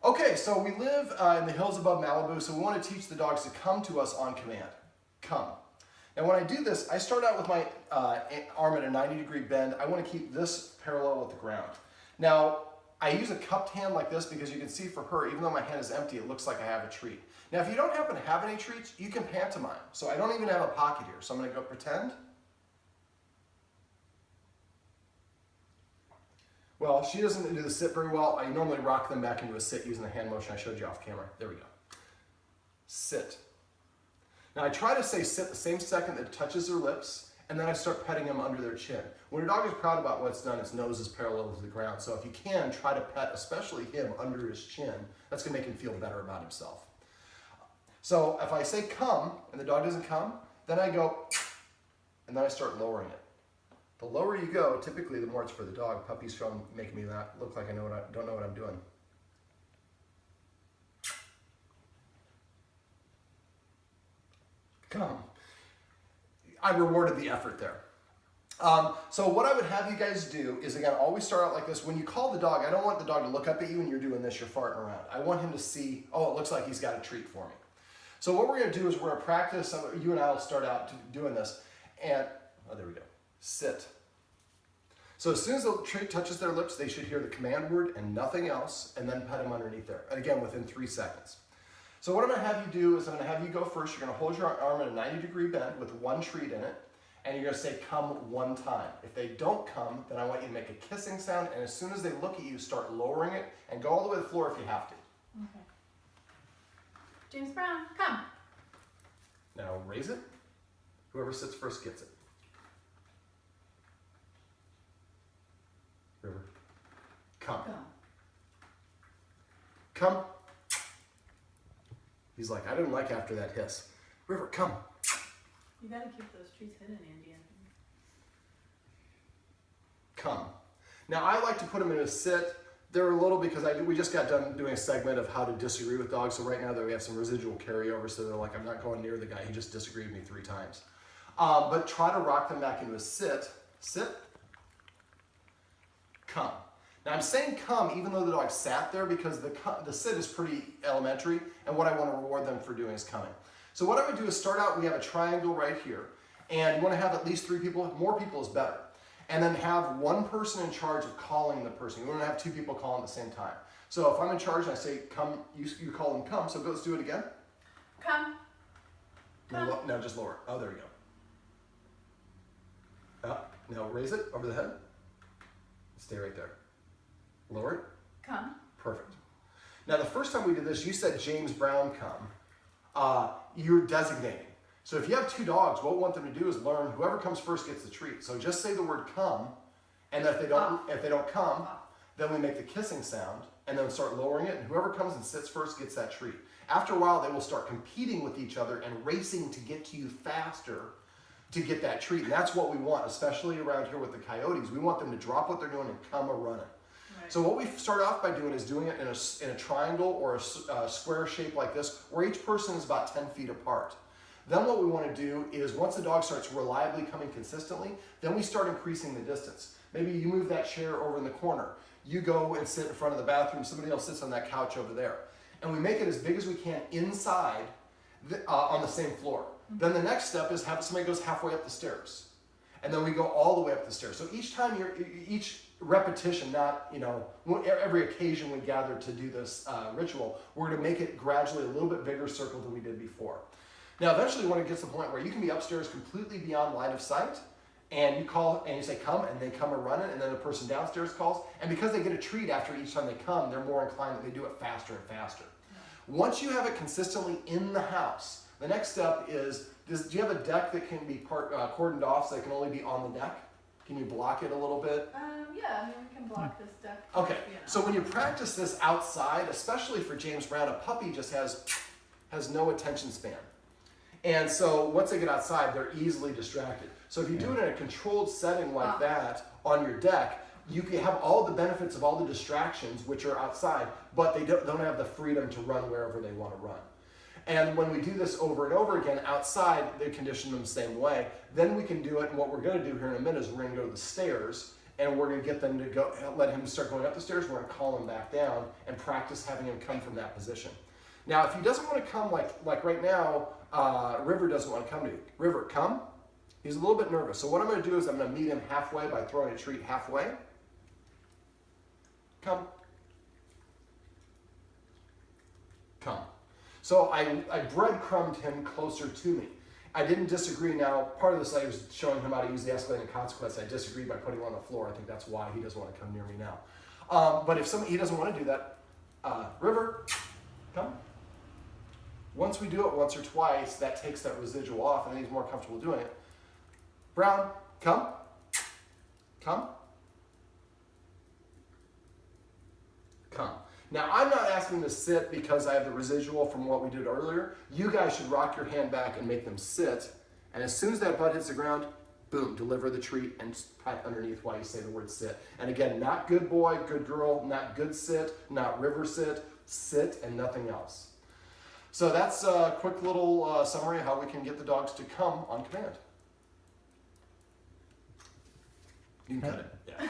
Okay, so we live in the hills above Malibu, so we want to teach the dogs to come to us on command. Come. Now when I do this, I start out with my arm at a 90-degree bend. I want to keep this parallel with the ground. Now, I use a cupped hand like this because you can see for her, even though my hand is empty, it looks like I have a treat. Now, if you don't happen to have any treats, you can pantomime. So I don't even have a pocket here, so I'm going to go pretend. Well, she doesn't do the sit very well. I normally rock them back into a sit using the hand motion I showed you off camera. There we go. Sit. Now I try to say sit the same second that it touches their lips, and then I start petting them under their chin. When your dog is proud about what's done, its nose is parallel to the ground. So if you can, try to pet, especially him, under his chin. That's going to make him feel better about himself. So if I say come, and the dog doesn't come, then I go, and then I start lowering it. The lower you go, typically the more it's for the dog. Puppies from make me look like I don't know what I'm doing. Come. I rewarded the effort there. So what I would have you guys do is, again, always start out like this. When you call the dog, I don't want the dog to look up at you and you're doing this, you're farting around. I want him to see, oh, it looks like he's got a treat for me. So what we're going to do is we're going to practice. You and I will start out doing this. And, oh, there we go. Sit. So as soon as the treat touches their lips, they should hear the command word and nothing else, and then pet them underneath there. And again, within 3 seconds. So what I'm going to have you do is I'm going to have you go first. You're going to hold your arm at a 90-degree bend with one treat in it, and you're going to say come one time. If they don't come, then I want you to make a kissing sound, and as soon as they look at you, start lowering it, and go all the way to the floor if you have to. Okay. James Brown, come. Now raise it. Whoever sits first gets it. River. Come. Come. He's like, I didn't like after that hiss. River, come. You gotta keep those treats hidden, Andy. Come. Now I like to put them in a sit. They're a little because we just got done doing a segment of how to disagree with dogs. So right now that we have some residual carryover, so they're like, I'm not going near the guy. He just disagreed with me 3 times. But try to rock them back into a sit. Sit. Come. Now I'm saying come even though the dog sat there because the sit is pretty elementary, and what I want to reward them for doing is coming. So what I would do is start out, we have a triangle right here, and you want to have at least 3 people. More people is better. And then have one person in charge of calling the person. You want to have 2 people calling at the same time. So if I'm in charge and I say come, you call them come. So let's do it again. Come. Come. Now just lower. Oh, there we go. Up. Now raise it over the head. Stay right there. Lower it. Come. Perfect. Now the first time we did this, you said James Brown come. You're designating. So if you have 2 dogs, what we want them to do is learn whoever comes first gets the treat. So just say the word come, and if they don't come, then we make the kissing sound, and then start lowering it, and whoever comes and sits first gets that treat. After a while, they will start competing with each other and racing to get to you faster to get that treat. And that's what we want, especially around here with the coyotes. We want them to drop what they're doing and come a-running. Right. So what we start off by doing is doing it in a triangle or a square shape like this, where each person is about 10 feet apart. Then what we want to do is once the dog starts reliably coming consistently, then we start increasing the distance. Maybe you move that chair over in the corner. You go and sit in front of the bathroom. Somebody else sits on that couch over there. And we make it as big as we can inside on the same floor. Then the next step is have somebody goes halfway up the stairs. And then we go all the way up the stairs. So each time each repetition, not, every occasion we gather to do this ritual, we're going to make it gradually a little bit bigger circle than we did before. Now, eventually, when it gets to the point where you can be upstairs completely beyond line of sight, and you call and you say come, and they come and run it, and then the person downstairs calls, and because they get a treat after each time they come, they're more inclined that they do it faster and faster. Once you have it consistently in the house, the next step is, do you have a deck that can be cordoned off so it can only be on the deck? Can you block it a little bit? Yeah, we can block this deck. Okay, so when you practice this outside, especially for James Brown, a puppy just has no attention span. And so once they get outside, they're easily distracted. So if you do it in a controlled setting like that on your deck, you can have all the benefits of all the distractions which are outside, but they don't have the freedom to run wherever they want to run. And when we do this over and over again outside, they condition them the same way. Then we can do it, and what we're going to do here in a minute is we're going to go to the stairs, and we're going to get them to go, let him start going up the stairs. We're going to call him back down and practice having him come from that position. Now, if he doesn't want to come like right now, River doesn't want to come to you. River, come. He's a little bit nervous. So what I'm going to do is I'm going to meet him halfway by throwing a treat halfway. Come. Come. So I breadcrumbed him closer to me. I didn't disagree. Now, part of this I was showing him how to use the escalating consequence. I disagreed by putting him on the floor. I think that's why he doesn't want to come near me now. But if he doesn't want to do that, River, come. Once we do it once or twice, that takes that residual off, and then he's more comfortable doing it. Brown, come. Come. Come. Now, I'm not asking to sit because I have the residual from what we did earlier. You guys should rock your hand back and make them sit. And as soon as that butt hits the ground, boom, deliver the treat and pat underneath while you say the word sit. And again, not good boy, good girl, not good sit, not River sit and nothing else. So that's a quick little summary of how we can get the dogs to come on command. You can cut it. Yeah.